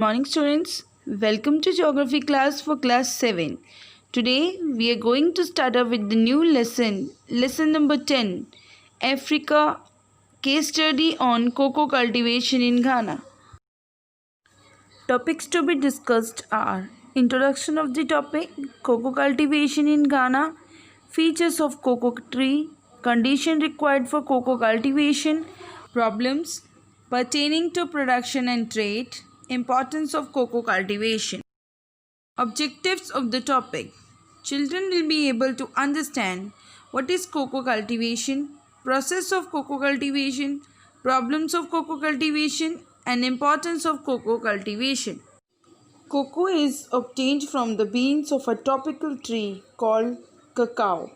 Morning students, welcome to geography class for class 7. Today we are going to start up with the new lesson number 10, Africa case study on cocoa cultivation in Ghana. Topics to be discussed are introduction of the topic, cocoa cultivation in Ghana, features of cocoa tree, condition required for cocoa cultivation, problems pertaining to production and trade, importance of cocoa cultivation. Objectives of the topic. Children will be able to understand what is cocoa cultivation, process of cocoa cultivation, problems of cocoa cultivation, and importance of cocoa cultivation. Cocoa is obtained from the beans of a tropical tree called cacao.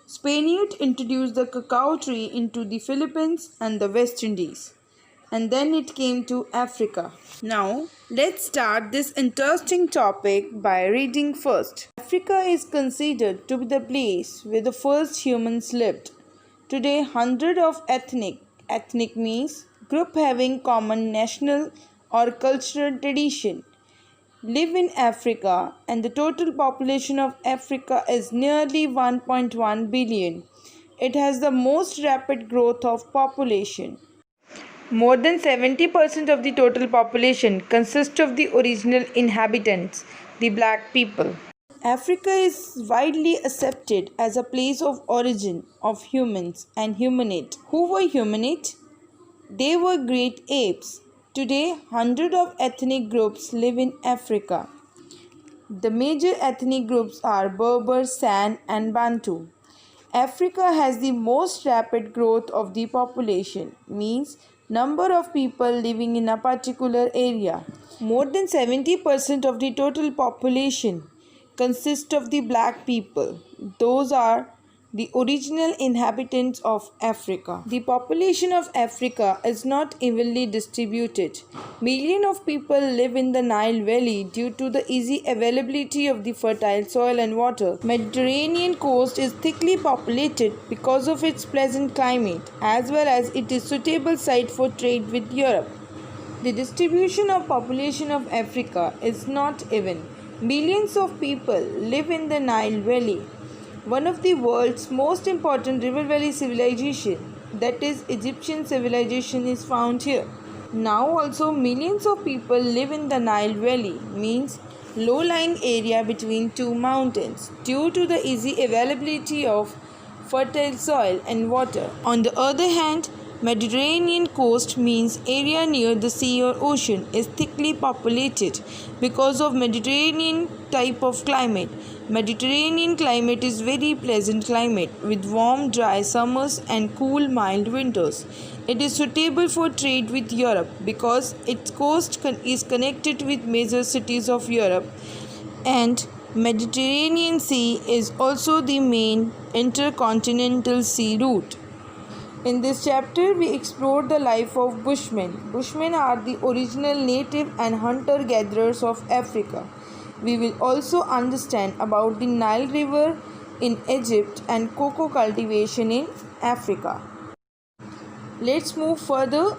Spaniards introduced the cacao tree into the Philippines and the West Indies, and then it came to Africa. Now, let's start this interesting topic by reading first. Africa is considered to be the place where the first humans lived. Today, hundreds of ethnic means group having common national or cultural tradition, live in Africa, and the total population of Africa is nearly 1.1 billion. It has the most rapid growth of population. More than 70% of the total population consists of the original inhabitants, the black people. Africa is widely accepted as a place of origin of humans and humanate. Who were humanate? They were great apes. Today, hundreds of ethnic groups live in Africa. The major ethnic groups are Berber, San, and Bantu. Africa has the most rapid growth of the population, means number of people living in a particular area. More than 70% of the total population consists of the black people. Those are the original inhabitants of Africa. The population of Africa is not evenly distributed. Millions of people live in the Nile Valley due to the easy availability of the fertile soil and water. Mediterranean coast is thickly populated because of its pleasant climate, as well as it is suitable site for trade with Europe. The distribution of population of Africa is not even. Millions of people live in the Nile Valley, one of the world's most important river valley civilization, that is Egyptian civilization, is found here. Now also millions of people live in the Nile Valley, means low-lying area between two mountains, due to the easy availability of fertile soil and water. On the other hand, Mediterranean coast means area near the sea or ocean is thickly populated because of Mediterranean type of climate. Mediterranean climate is very pleasant climate with warm dry summers and cool mild winters. It is suitable for trade with Europe because its coast is connected with major cities of Europe, and Mediterranean Sea is also the main intercontinental sea route. In this chapter, we explore the life of Bushmen. Bushmen are the original native and hunter-gatherers of Africa. We will also understand about the Nile River in Egypt and cocoa cultivation in Africa. Let's move further.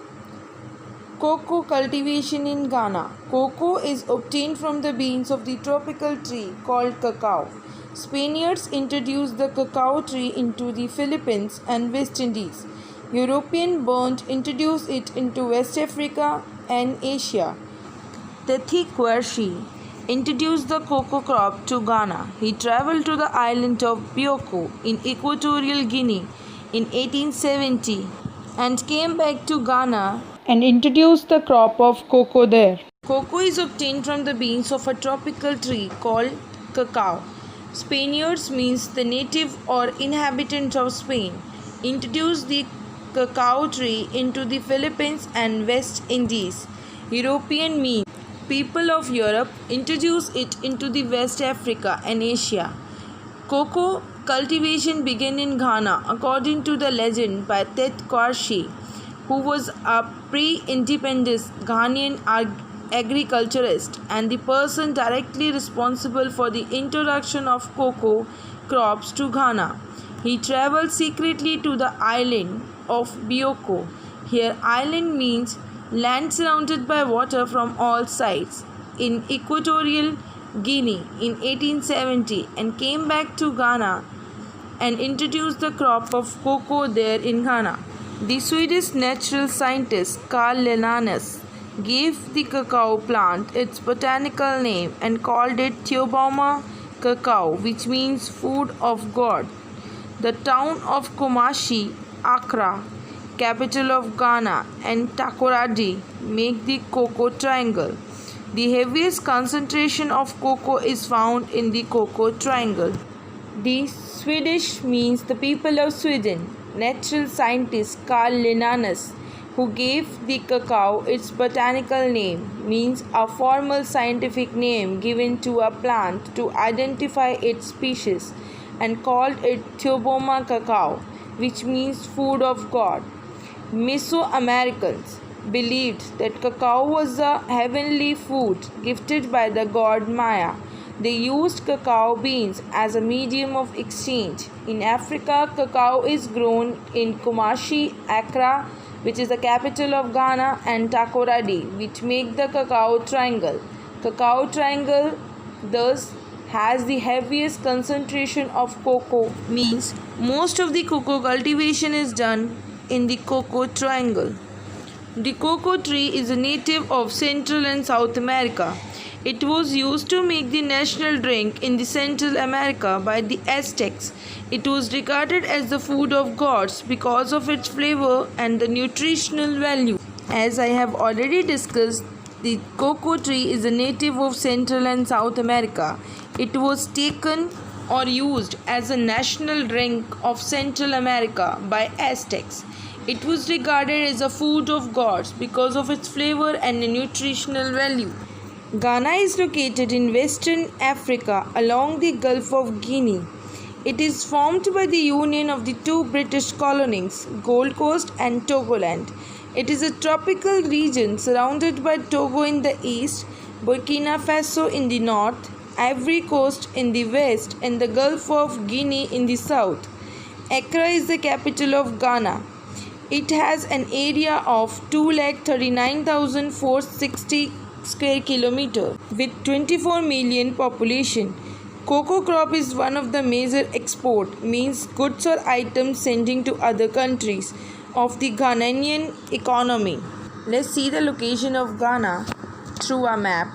Cocoa cultivation in Ghana. Cocoa is obtained from the beans of the tropical tree called cacao. Spaniards introduced the cacao tree into the Philippines and West Indies. European burnt introduced it into West Africa and Asia. Tethi Quershi introduced the cocoa crop to Ghana. He traveled to the island of Bioko in Equatorial Guinea in 1870 and came back to Ghana and introduced the crop of cocoa there. Cocoa is obtained from the beans of a tropical tree called cacao. Spaniards means the native or inhabitant of Spain introduced the cacao tree into the Philippines and West Indies. European means people of Europe introduced it into the West Africa and Asia. Cocoa cultivation began in Ghana according to the legend by Tet Quershi, who was a pre-independence Ghanaian agriculturist and the person directly responsible for the introduction of cocoa crops to Ghana. He traveled secretly to the island of Bioko. Here island means Land surrounded by water from all sides. In Equatorial Guinea in 1870 and came back to Ghana and introduced the crop of cocoa there in Ghana. The Swedish natural scientist Carl Linnaeus gave the cacao plant its botanical name and called it Theobroma cacao, which means food of God. The town of Kumasi, Accra, capital of Ghana, and Takoradi make the Cocoa Triangle. The heaviest concentration of cocoa is found in the Cocoa Triangle. The Swedish means the people of Sweden. Natural scientist Carl Linnaeus, who gave the cacao its botanical name, means a formal scientific name given to a plant to identify its species, and called it Theobroma cacao, which means food of God. Mesoamericans believed that cacao was a heavenly food gifted by the god Maya. They used cacao beans as a medium of exchange. In Africa, cacao is grown in Kumasi, Accra, which is the capital of Ghana, and Takoradi, which make the Cacao Triangle. Cacao Triangle thus has the heaviest concentration of cocoa, means most of the cocoa cultivation is done in the Cocoa Triangle. The cocoa tree is a native of Central and South America. It was used to make the national drink in the Central America by the Aztecs. It was regarded as the food of gods because of its flavor and the nutritional value. As I have already discussed, the cocoa tree is a native of Central and South America. It was taken or used as a national drink of Central America by Aztecs. It was regarded as a food of gods because of its flavor and nutritional value. Ghana is located in Western Africa along the Gulf of Guinea. It is formed by the union of the two British colonies, Gold Coast and Togoland. It is a tropical region surrounded by Togo in the east, Burkina Faso in the north, Ivory Coast in the west, and the Gulf of Guinea in the south. Accra is the capital of Ghana. It has an area of 239,460 square kilometer with 24 million population. Cocoa crop is one of the major export, means goods or items sending to other countries of the Ghanaian economy. Let's see the location of Ghana through a map.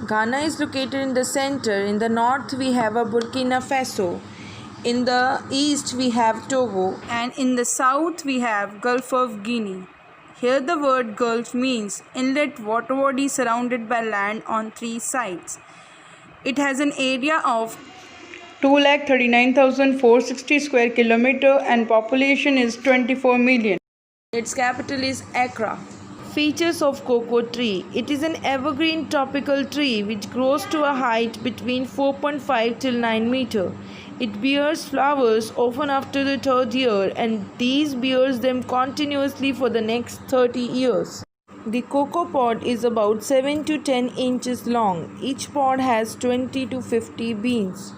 Ghana is located in the center. In the north we have a Burkina Faso. In the east we have Togo, and in the south we have Gulf of Guinea. Here the word Gulf means inlet water body surrounded by land on three sides. It has an area of 239,460 square kilometer and population is 24 million. Its capital is Accra. Features of cocoa tree. It is an evergreen tropical tree which grows to a height between 4.5 till 9 meter. It bears flowers often after the third year, and these bears them continuously for the next 30 years. The cocoa pod is about 7 to 10 inches long. Each pod has 20 to 50 beans.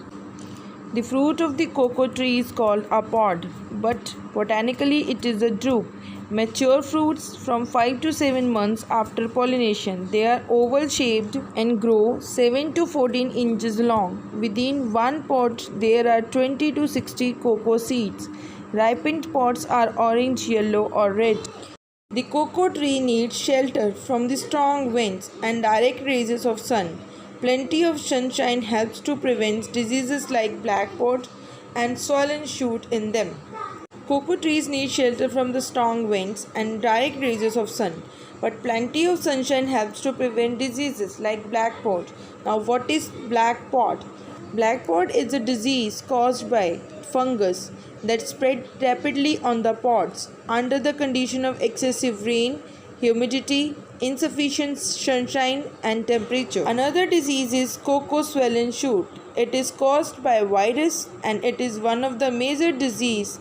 The fruit of the cocoa tree is called a pod, but botanically it is a drupe. Mature fruits from 5 to 7 months after pollination. They are oval shaped and grow 7 to 14 inches long. Within one pod there are 20 to 60 cocoa seeds. Ripened pods are orange, yellow or red. The cocoa tree needs shelter from the strong winds and direct rays of sun. Plenty of sunshine helps to prevent diseases like black pod and swollen shoot in them. Cocoa trees need shelter from the strong winds and direct rays of sun, but plenty of sunshine helps to prevent diseases like black pod. Now, what is black pod? Black pod is a disease caused by fungus that spread rapidly on the pods under the condition of excessive rain, humidity, insufficient sunshine and temperature. Another disease is cocoa swollen shoot. It is caused by a virus and it is one of the major diseases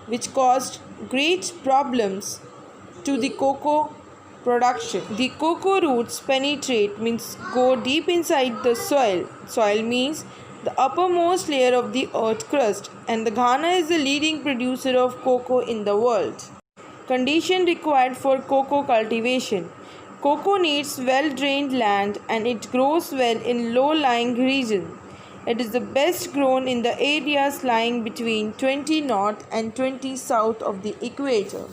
which caused great problems to the cocoa production. The cocoa roots penetrate means go deep inside the soil. Soil means the uppermost layer of the earth crust, and the Ghana is the leading producer of cocoa in the world. Condition required for cocoa cultivation. Cocoa needs well-drained land and it grows well in low-lying regions. It is the best grown in the areas lying between 20 north and 20 south of the equator.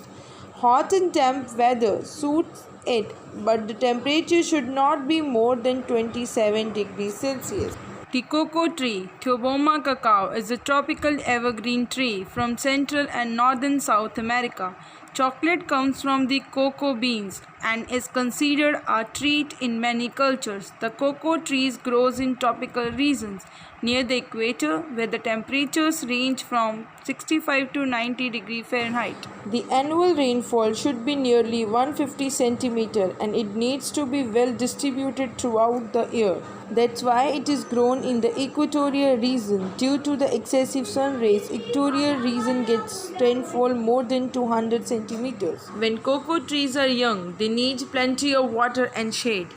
Hot and damp weather suits it, but the temperature should not be more than 27 degrees Celsius. The cocoa tree, Theobroma cacao, is a tropical evergreen tree from Central and Northern South America. Chocolate comes from the cocoa beans and is considered a treat in many cultures. The cocoa trees grows in tropical regions near the equator where the temperatures range from 65 to 90 degrees Fahrenheit. The annual rainfall should be nearly 150 centimeter and it needs to be well distributed throughout the year. That's why it is grown in the equatorial region. Due to the excessive sun rays, equatorial region gets rainfall more than 200 centimeters. When cocoa trees are young, they need plenty of water and shade.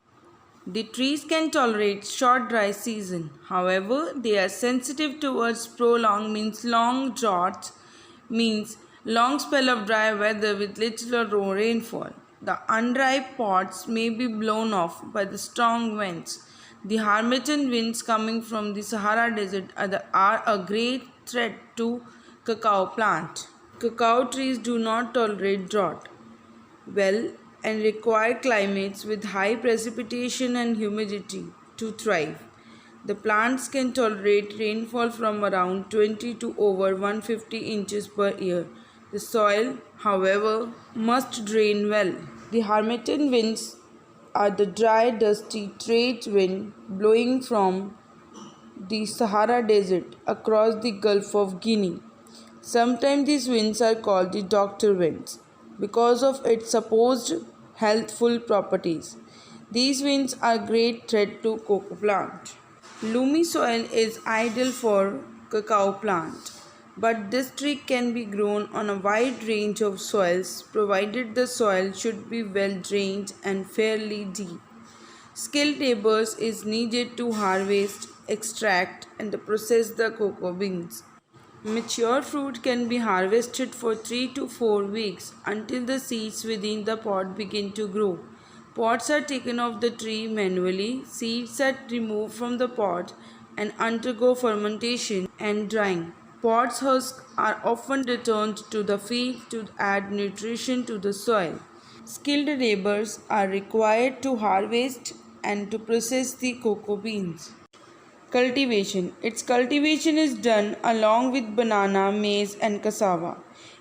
The trees can tolerate short dry season. However, they are sensitive towards prolonged means long droughts means long spell of dry weather with little or no rainfall. The unripe pods may be blown off by the strong winds. The Harmattan winds coming from the Sahara Desert are a great threat to cacao plant. Cacao trees do not tolerate drought well and require climates with high precipitation and humidity to thrive. The plants can tolerate rainfall from around 20 to over 150 inches per year. The soil, however, must drain well. The Harmattan winds are the dry, dusty trade wind blowing from the Sahara Desert across the Gulf of Guinea. Sometimes these winds are called the doctor winds because of its supposed healthful properties. These winds are great threat to cocoa plant. Loamy soil is ideal for cacao plant, but this tree can be grown on a wide range of soils provided the soil should be well drained and fairly deep. Skilled labours is needed to harvest, extract and process the cocoa beans. Mature fruit can be harvested for 3 to 4 weeks until the seeds within the pod begin to grow. Pods are taken off the tree manually, seeds are removed from the pod and undergo fermentation and drying. Pods husks are often returned to the field to add nutrition to the soil. Skilled labourers are required to harvest and to process the cocoa beans. Cultivation. Its cultivation is done along with banana, maize and cassava.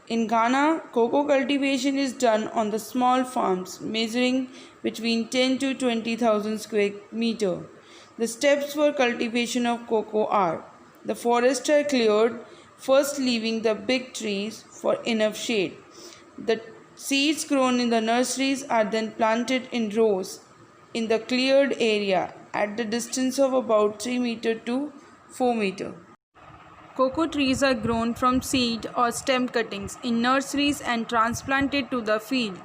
In Ghana, cocoa cultivation is done on the small farms measuring between 10 to 20,000 square meter. The steps for cultivation of cocoa are: the forests are cleared, first leaving the big trees for enough shade. The seeds grown in the nurseries are then planted in rows in the cleared area at the distance of about 3 meter to 4 meter. Cocoa trees are grown from seed or stem cuttings in nurseries and transplanted to the field.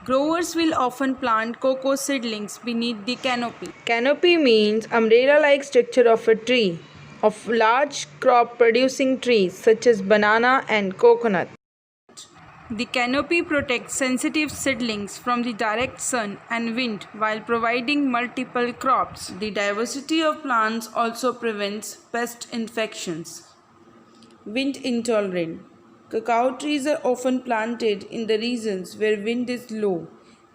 Growers will often plant cocoa seedlings beneath the canopy. Canopy means umbrella-like structure of a tree, of large crop-producing trees such as banana and coconut. The canopy protects sensitive seedlings from the direct sun and wind while providing multiple crops. The diversity of plants also prevents pest infections. Wind intolerant. Cacao trees are often planted in the regions where wind is low,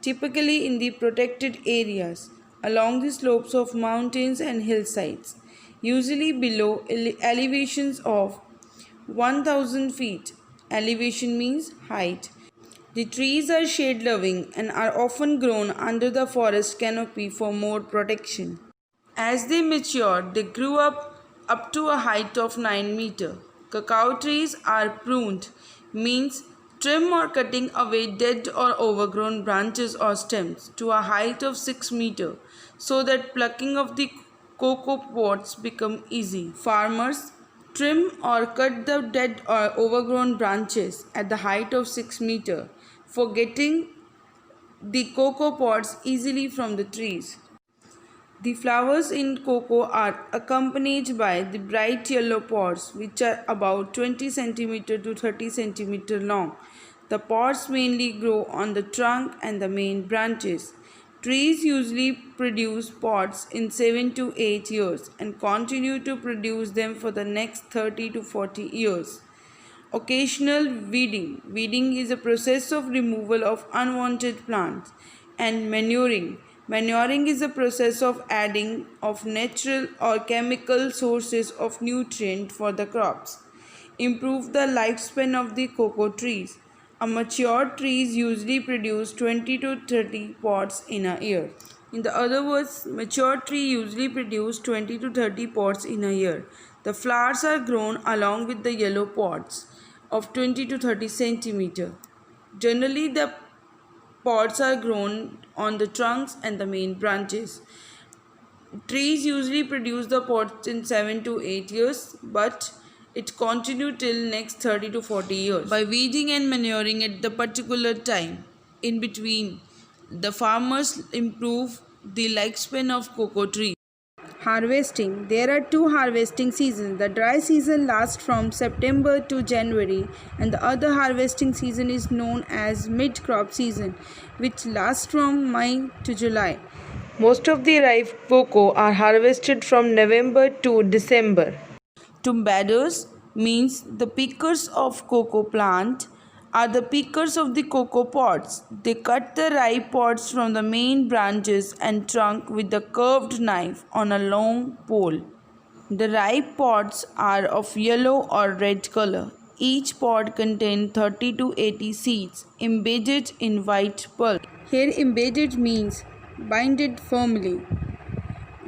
typically in the protected areas, along the slopes of mountains and hillsides, usually below elevations of 1,000 feet. Elevation means height. The trees are shade-loving and are often grown under the forest canopy for more protection. As they mature, they grew up to a height of 9 meters. Cacao trees are pruned, means trim or cutting away dead or overgrown branches or stems to a height of 6 meters, so that plucking of the cocoa pods become easy. Farmers trim or cut the dead or overgrown branches at the height of 6 meters for getting the cocoa pods easily from the trees. The flowers in cocoa are accompanied by the bright yellow pods which are about 20 cm to 30 cm long. The pods mainly grow on the trunk and the main branches. Trees usually produce pods in 7 to 8 years and continue to produce them for the next 30 to 40 years. Occasional weeding. Weeding is a process of removal of unwanted plants. And manuring. Manuring is a process of adding of natural or chemical sources of nutrient for the crops. Improve the lifespan of the cocoa trees. A mature trees usually produce 20 to 30 pods in a year. In the other words, mature tree usually produce 20 to 30 pods in a year. The flowers are grown along with the yellow pods of 20 to 30 centimeter. Generally, the pods are grown on the trunks and the main branches. Trees usually produce the pods in 7 to 8 years, but it continues till next 30 to 40 years. By weeding and manuring at the particular time in between, the farmers improve the lifespan of cocoa trees. Harvesting. There are two harvesting seasons. The dry season lasts from September to January, and the other harvesting season is known as mid-crop season, which lasts from May to July. Most of the ripe cocoa are harvested from November to December. Tumbaders means the pickers of cocoa plant are the pickers of the cocoa pods. They cut the ripe pods from the main branches and trunk with a curved knife on a long pole. The ripe pods are of yellow or red color. Each pod contains 30 to 80 seeds embedded in white pulp. Here embedded means binded firmly.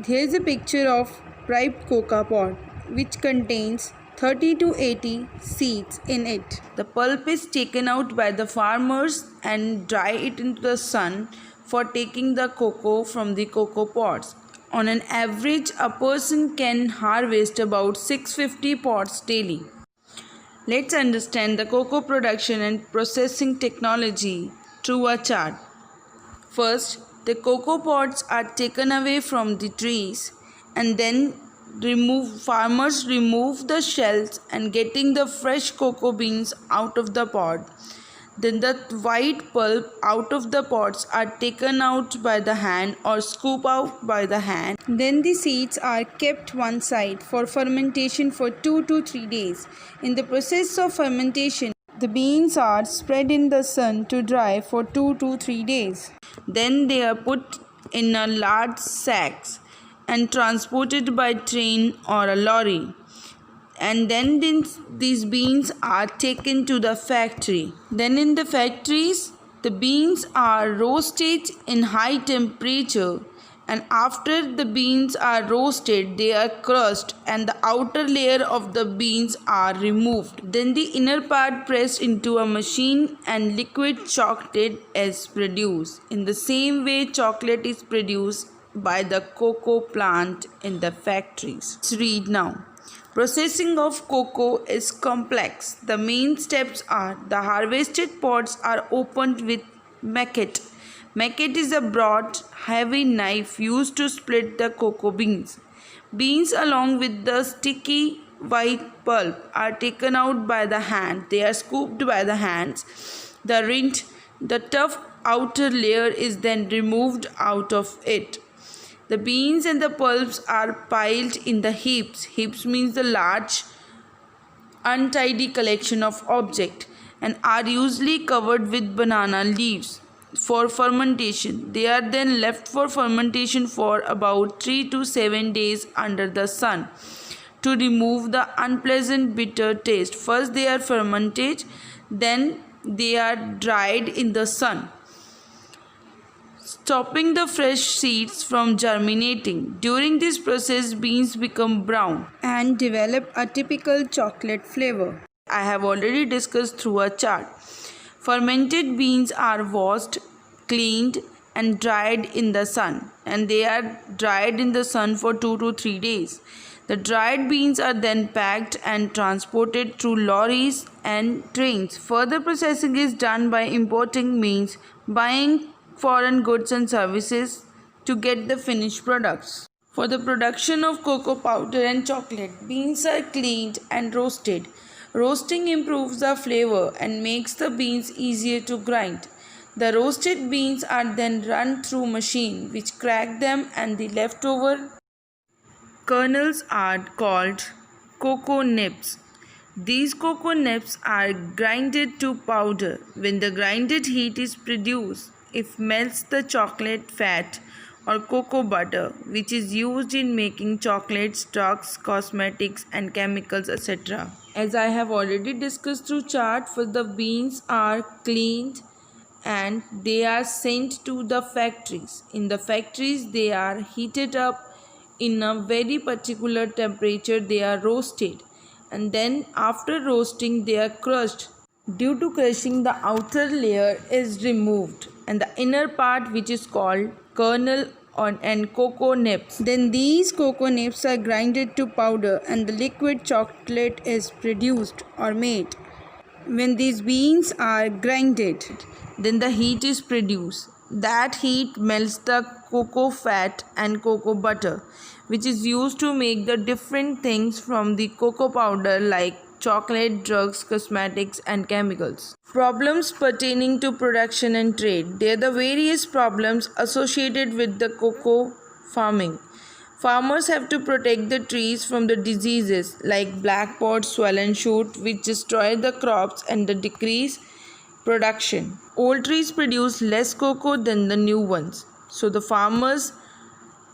Here is a picture of ripe cocoa pod which contains 30 to 80 seeds in it. The pulp is taken out by the farmers and dry it into the sun for taking the cocoa from the cocoa pods. On an average, a person can harvest about 650 pods daily. Let's understand the cocoa production and processing technology through a chart. First, the cocoa pods are taken away from the trees and then farmers remove the shells and getting the fresh cocoa beans out of the pod. Then the white pulp out of the pods are taken out by the hand or scoop out by the hand. Then the seeds are kept one side for fermentation for 2 to 3 days. In the process of fermentation, the beans are spread in the sun to dry for 2 to 3 days. Then they are put in a large sacks and transported by train or a lorry. And then these beans are taken to the factory. Then in the factories, the beans are roasted in high temperature, and after the beans are roasted, they are crushed and the outer layer of the beans are removed. Then the inner part pressed into a machine and liquid chocolate is produced. In the same way, chocolate is produced by the cocoa plant in the factories. Let's read now. Processing of cocoa is complex. The main steps are: the harvested pods are opened with maquette. Maquette is a broad, heavy knife used to split the cocoa beans. Beans along with the sticky white pulp are taken out by the hand. They are scooped by the hands. The rind, the tough outer layer, is then removed out of it. The beans and the pulps are piled in the heaps. Heaps means the large, untidy collection of objects, and are usually covered with banana leaves for fermentation. They are then left for fermentation for about 3 to 7 days under the sun to remove the unpleasant bitter taste. First they are fermented, then they are dried in the sun, stopping the fresh seeds from germinating. During this process, beans become brown and develop a typical chocolate flavor. I have already discussed through a chart. Fermented beans are washed, cleaned and dried in the sun, and they are dried in the sun for 2 to 3 days. The dried beans are then packed and transported through lorries and trains. Further processing is done by importing means buying foreign goods and services to get the finished products. For the production of cocoa powder and chocolate, beans are cleaned and roasted. Roasting improves the flavor and makes the beans easier to grind. The roasted beans are then run through machine which crack them and the leftover kernels are called cocoa nibs. These cocoa nibs are grinded to powder. When the grinded heat is produced, it melts the chocolate fat or cocoa butter, which is used in making chocolates, drugs, cosmetics, and chemicals, etc. As I have already discussed through chart, for the beans are cleaned and they are sent to the factories. In the factories, they are heated up in a very particular temperature. They are roasted, and then after roasting they are crushed. Due to crushing, the outer layer is removed and the inner part, which is called kernel and cocoa nibs. Then these cocoa nibs are grinded to powder and the liquid chocolate is produced or made. When these beans are grinded, then the heat is produced. That heat melts the cocoa fat and cocoa butter, which is used to make the different things from the cocoa powder like chocolate, drugs, cosmetics, and chemicals. Problems pertaining to production and trade. There are the various problems associated with the cocoa farming. Farmers have to protect the trees from the diseases like black pod, swollen shoot, which destroy the crops and decrease production. Old trees produce less cocoa than the new ones. So the farmers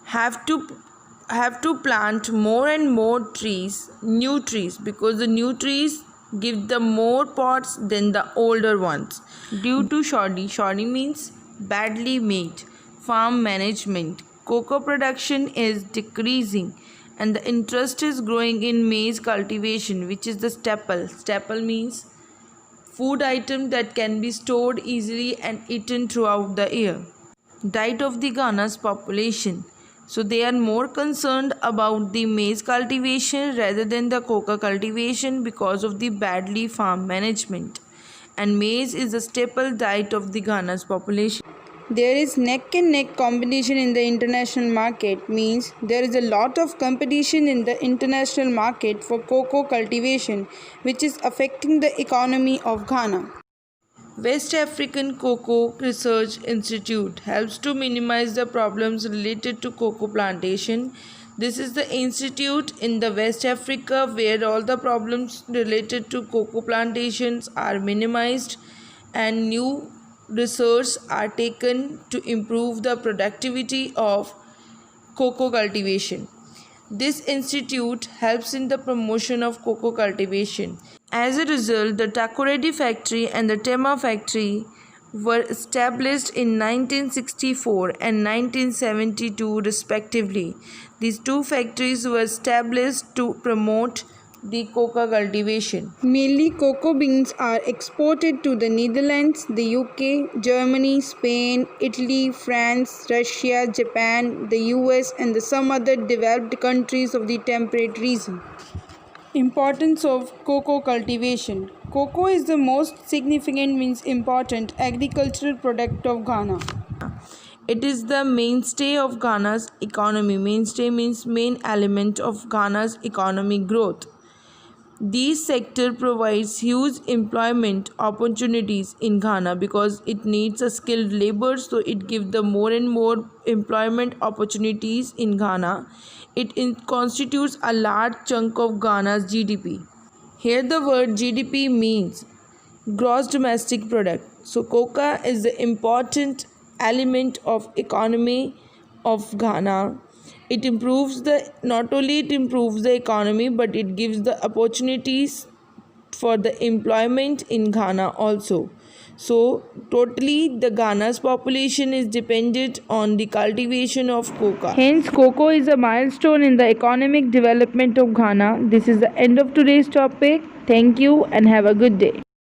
have to plant more and more trees, new trees, because the new trees give the more pods than the older ones. Due to shoddy means badly made farm management, cocoa production is decreasing and the interest is growing in maize cultivation, which is the staple. Staple means food item that can be stored easily and eaten throughout the year. Diet of the Ghana's population. So they are more concerned about the maize cultivation rather than the cocoa cultivation because of the badly farm management. And maize is the staple diet of the Ghana's population. There is neck and neck competition in the international market, means there is a lot of competition in the international market for cocoa cultivation, which is affecting the economy of Ghana. West African Cocoa Research Institute helps to minimize the problems related to cocoa plantation. This is the institute in the West Africa where all the problems related to cocoa plantations are minimized and new research are taken to improve the productivity of cocoa cultivation. This institute helps in the promotion of cocoa cultivation. As a result, the Takoradi factory and the Tema factory were established in 1964 and 1972 respectively. These two factories were established to promote the cocoa cultivation. Mainly cocoa beans are exported to the Netherlands, the UK, Germany, Spain, Italy, France, Russia, Japan, the US and some other developed countries of the temperate region. Importance of cocoa cultivation. Cocoa is the most significant important agricultural product of Ghana. It is the mainstay of Ghana's economy. Mainstay means main element of Ghana's economic growth. This sector provides huge employment opportunities in Ghana because it needs a skilled labor, so it gives the more and more employment opportunities in Ghana. It constitutes a large chunk of Ghana's GDP. Here the word GDP means gross domestic product. So cocoa is the important element of economy of Ghana. It not only it improves the economy, but it gives the opportunities for the employment in Ghana also. So totally the Ghana's population is dependent on the cultivation of cocoa. Hence, cocoa is a milestone in the economic development of Ghana. This is the end of today's topic. Thank you and have a good day.